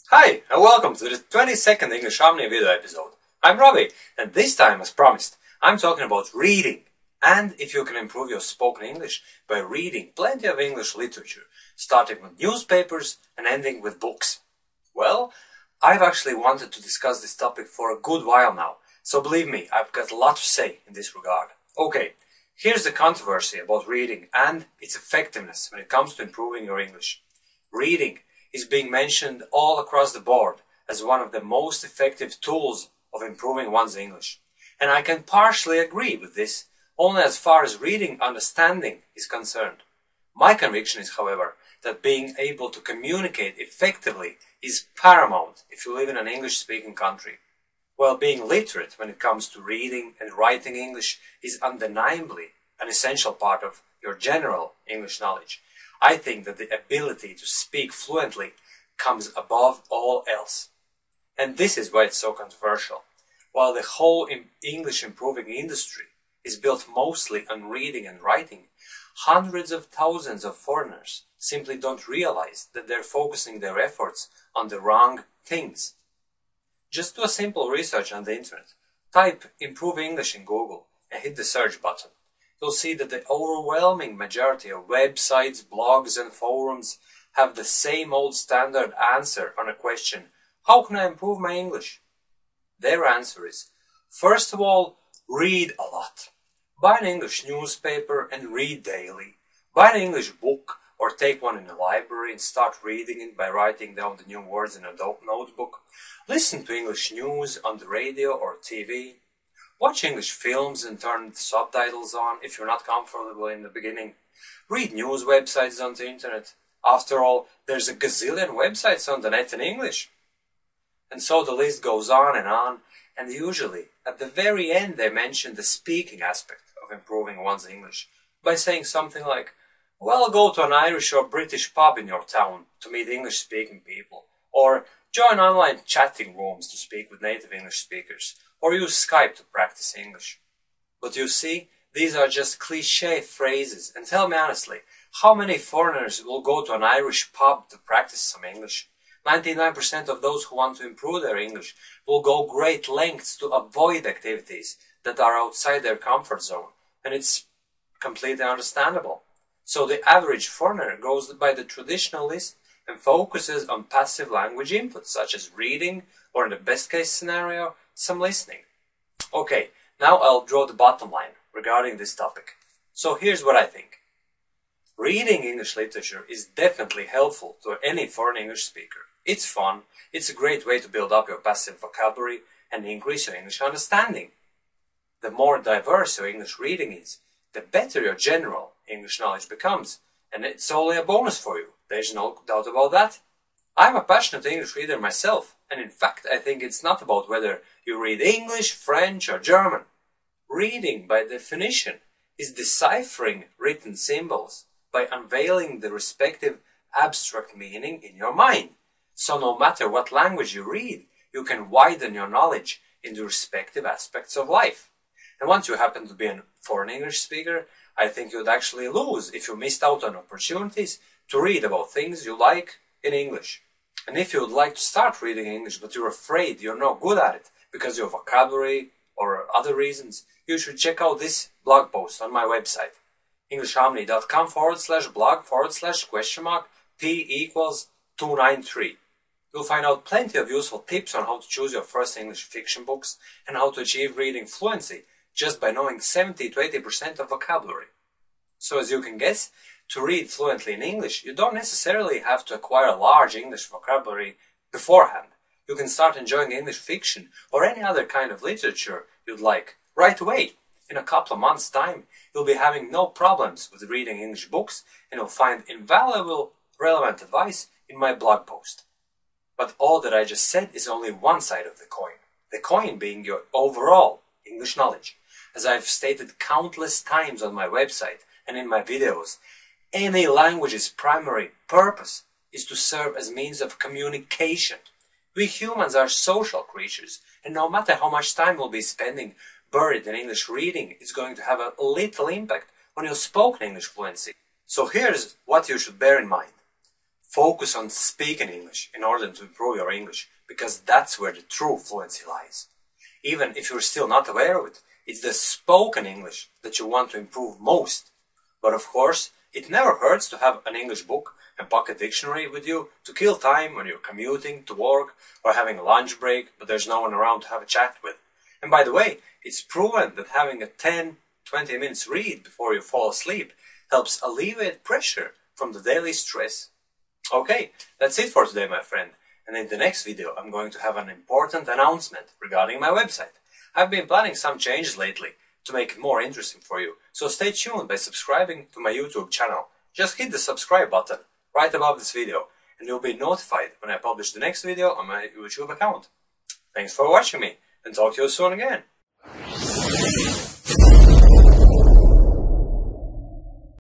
Hi, and welcome to the 22nd English Omni video episode. I'm Robbie, and this time, as promised, I'm talking about reading, and if you can improve your spoken English by reading plenty of English literature, starting with newspapers and ending with books. Well, I've actually wanted to discuss this topic for a good while now, so believe me, I've got a lot to say in this regard. Okay, here's the controversy about reading and its effectiveness when it comes to improving your English. Reading is being mentioned all across the board as one of the most effective tools of improving one's English. And I can partially agree with this, only as far as reading understanding is concerned. My conviction is, however, that being able to communicate effectively is paramount if you live in an English-speaking country. While being literate when it comes to reading and writing English is undeniably an essential part of your general English knowledge, I think that the ability to speak fluently comes above all else. And this is why it's so controversial. While the whole English improving industry is built mostly on reading and writing, hundreds of thousands of foreigners simply don't realize that they're focusing their efforts on the wrong things. Just do a simple research on the internet. Type "improve English" in Google and hit the search button. You'll see that the overwhelming majority of websites, blogs and forums have the same old standard answer on a question, how can I improve my English? Their answer is, first of all, read a lot. Buy an English newspaper and read daily. Buy an English book or take one in a library and start reading it by writing down the new words in a notebook. Listen to English news on the radio or TV. Watch English films and turn the subtitles on if you're not comfortable in the beginning. Read news websites on the internet. After all, there's a gazillion websites on the net in English. And so the list goes on, and usually, at the very end, they mention the speaking aspect of improving one's English by saying something like, well, go to an Irish or British pub in your town to meet English-speaking people, or join online chatting rooms to speak with native English speakers, or use Skype to practice English. But you see, these are just cliché phrases, and tell me honestly, how many foreigners will go to an Irish pub to practice some English? 99% of those who want to improve their English will go great lengths to avoid activities that are outside their comfort zone, and it's completely understandable. So the average foreigner goes by the traditional list and focuses on passive language input, such as reading, or in the best case scenario, some listening. Okay, now I'll draw the bottom line regarding this topic. So here's what I think. Reading English literature is definitely helpful to any foreign English speaker. It's fun, it's a great way to build up your passive vocabulary and increase your English understanding. The more diverse your English reading is, the better your general English knowledge becomes, and it's only a bonus for you. There's no doubt about that. I'm a passionate English reader myself, and in fact I think it's not about whether you read English, French or German. Reading, by definition, is deciphering written symbols by unveiling the respective abstract meaning in your mind. So no matter what language you read, you can widen your knowledge in the respective aspects of life. And once you happen to be a foreign English speaker, I think you'd actually lose if you missed out on opportunities to read about things you like in English. And if you would like to start reading English but you're afraid you're not good at it because of your vocabulary or other reasons, you should check out this blog post on my website, englishomni.com/blog/P=293. You'll find out plenty of useful tips on how to choose your first English fiction books and how to achieve reading fluency just by knowing 70 to 80% of vocabulary. So as you can guess, to read fluently in English, you don't necessarily have to acquire a large English vocabulary beforehand. You can start enjoying English fiction or any other kind of literature you'd like right away. In a couple of months' time, you'll be having no problems with reading English books, and you'll find invaluable, relevant advice in my blog post. But all that I just said is only one side of the coin being your overall English knowledge. As I've stated countless times on my website and in my videos, any language's primary purpose is to serve as means of communication. We humans are social creatures, and no matter how much time we'll be spending buried in English reading, it's going to have a little impact on your spoken English fluency. So here's what you should bear in mind. Focus on speaking English in order to improve your English, because that's where the true fluency lies. Even if you're still not aware of it, it's the spoken English that you want to improve most. But of course, it never hurts to have an English book and pocket dictionary with you to kill time when you're commuting to work or having a lunch break but there's no one around to have a chat with. And by the way, it's proven that having a 10-20 minutes read before you fall asleep helps alleviate pressure from the daily stress. Okay, that's it for today, my friend. And in the next video, I'm going to have an important announcement regarding my website. I've been planning some changes lately to make it more interesting for you, so stay tuned by subscribing to my YouTube channel. Just hit the subscribe button right above this video, and you'll be notified when I publish the next video on my YouTube account. Thanks for watching me, and talk to you soon again.